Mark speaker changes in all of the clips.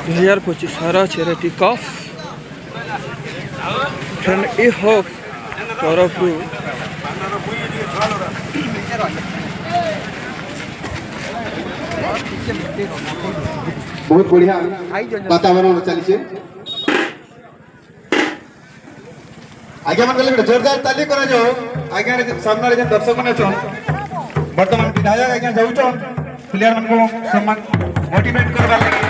Speaker 1: 2025 सारा charity cup friend ए hub तरफ
Speaker 2: बहुत बढ़िया वातावरण चली आज्ञा मन गले जोरदार ताली करा जो आज्ञा सामने रे दर्शक ने छन वर्तमान विधायक आज्ञा जाउ छन प्लेयर मन को सम्मान मोटिवेट करबा लागि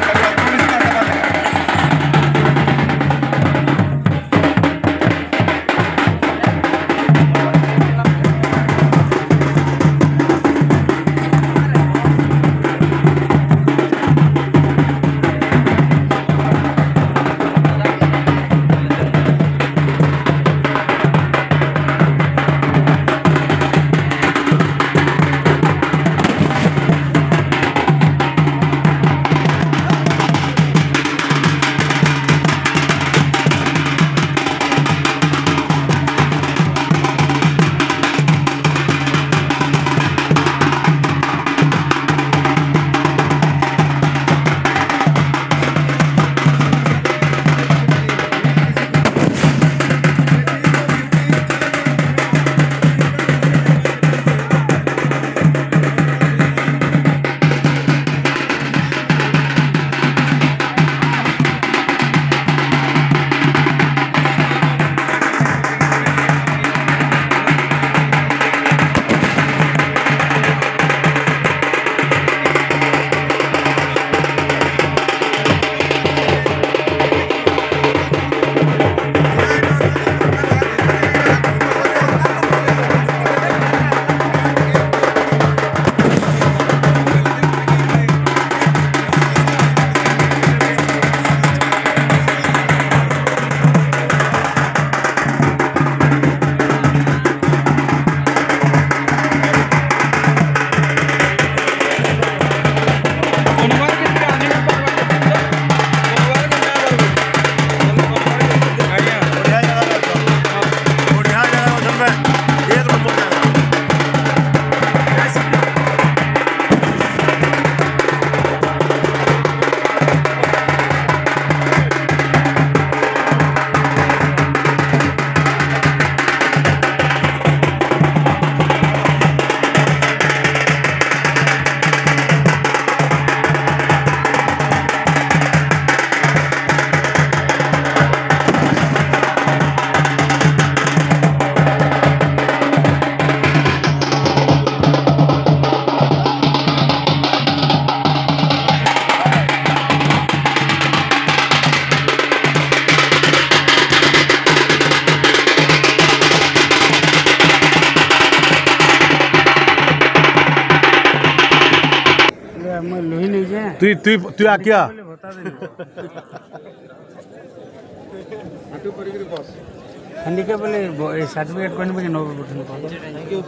Speaker 3: तू आ क्या
Speaker 4: handicap boleh sertifikat kan punya 90%. Thank you.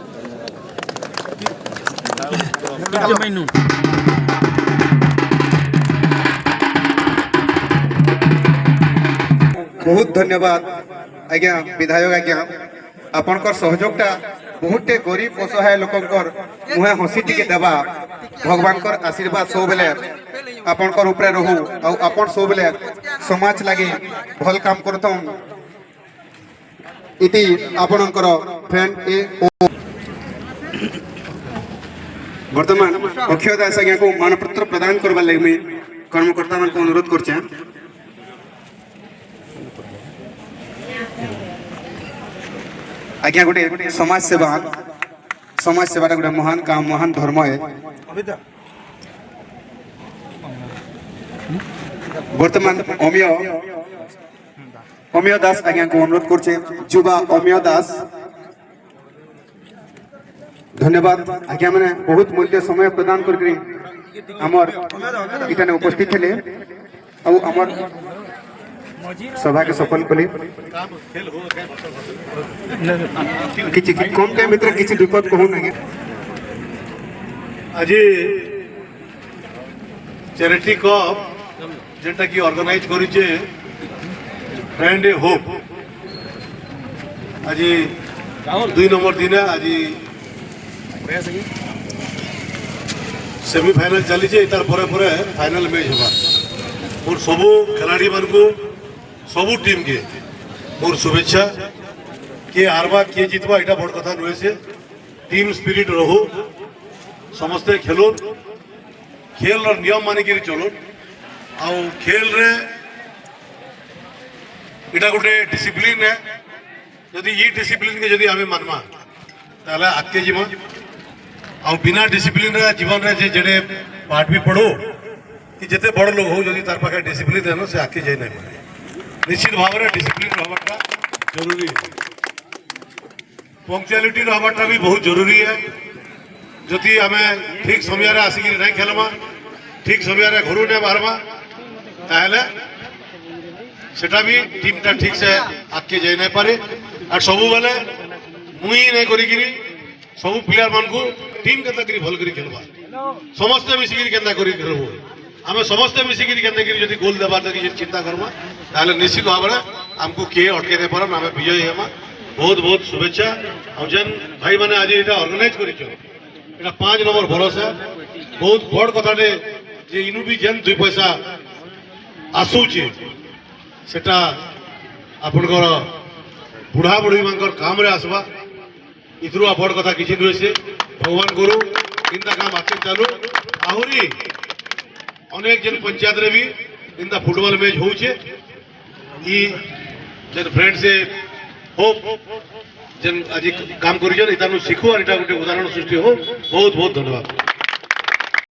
Speaker 2: बहुत धन्यवाद आज्ञा विधायक आज्ञा आपनकर सहयोगटा बहुते गरीब असहाय लोकंकर मुहे हसी टिके देबा भगवानकर आशीर्वाद सब बेले आपनकर ऊपर रहू आ आपन सब बेले समाज लागि भल काम करतम इति आपनकर फ्रेंड ए वर्तमान अक्षय दास आज्ञा को मानपत्र प्रदान करबा लागि मैं कर्मकर्ता मन को अनुरोध करछे। आज्ञा गोटे समाज सेवा गोटे महान काम महान धर्म है। वर्तमान अमिय दास आज्ञा को अनुरोध करछे युवा अमिय दास धन्यवाद आज्ञा मैंने बहुत मूल्य समय प्रदान करके आमर इतने उपस्थित थे आमर सभा के सफल कले किछि कम टाइम भीतर किछि विपद कहू ना
Speaker 3: आज चैरिटी कप जेटा की ऑर्गेनाइज करिचे फ्रेंड ए होप आज 2 नंबर दिन आज सेमीफाइनाल चली तार फाइनाल मैच होगा मोर सबू खिलाड़ी मान को सबू टीम के मोर शुभेच्छा। किए हारवा किए जितवा यहाँ बड़ कथा नुहे से टीम स्पिरिट रहू समस्ते खेलुन खेल नियम मानिक चलुन आउ खेल रे इटा गोटे डिसिप्लिन है जदि ये डिसिप्लिन के जदि आमे मानमा ताले आगे जीवा आ बिना डिसिप्लिन रे जीवन रे जे जेडे पाठ भी पढ़ो कि जिते बड़ लोग हो जदि तार पाखे डिसिप्लिन रहनो से आगे जाई नहीं पारे। निश्चित भाव में डिसिप्लिन रहबाटा जरूरी है। पंक्चुअलिटी रहबाटा भी बहुत जरूरी है। जदि आमे ठीक समय रे आसिक नहीं खेलमा ठीक समय रे घरू नहीं बाहरमा ताहले सेटा भी टीमटा ठीक से आगे जाई नहीं पारे। और सब बेले मुई नहीं करी सब प्लेयर मान को टीम केन्ता करी भल करी खेलबा समस्ते मिसिकी केन्ता करी खेलबो आमे समस्ते मिसिकी केन्ता करी जदि गोल देबार लगी चिंता करमा ताहले निश्चित भाव में हमको किए अटके नहीं पारन आमे विजयी हेमा। बहुत बहुत शुभेच्छा। और जेन भाई मैंने आज ये ऑर्गेनाइज करिछ एटा 5 नंबर भरोस है बहुत बड़ कथाटे जे इनु भी जेन 2 पैसा आसुचे सेटा आपनकर बुढ़ा बुढ़ी मानकर काम रे आसबा इथरु बड़ कथा किसी नुहे से भगवान गुरु इंदा काम आके चालू आहुरी अनेक जन पंचायत रे भी इंदा फुटबॉल मैच होउछे ई जन फ्रेंड से होप जन आज काम करिजन इतानु सिखो और इटा गोटे उदाहरण सृष्टि हो। बहुत बहुत धन्यवाद।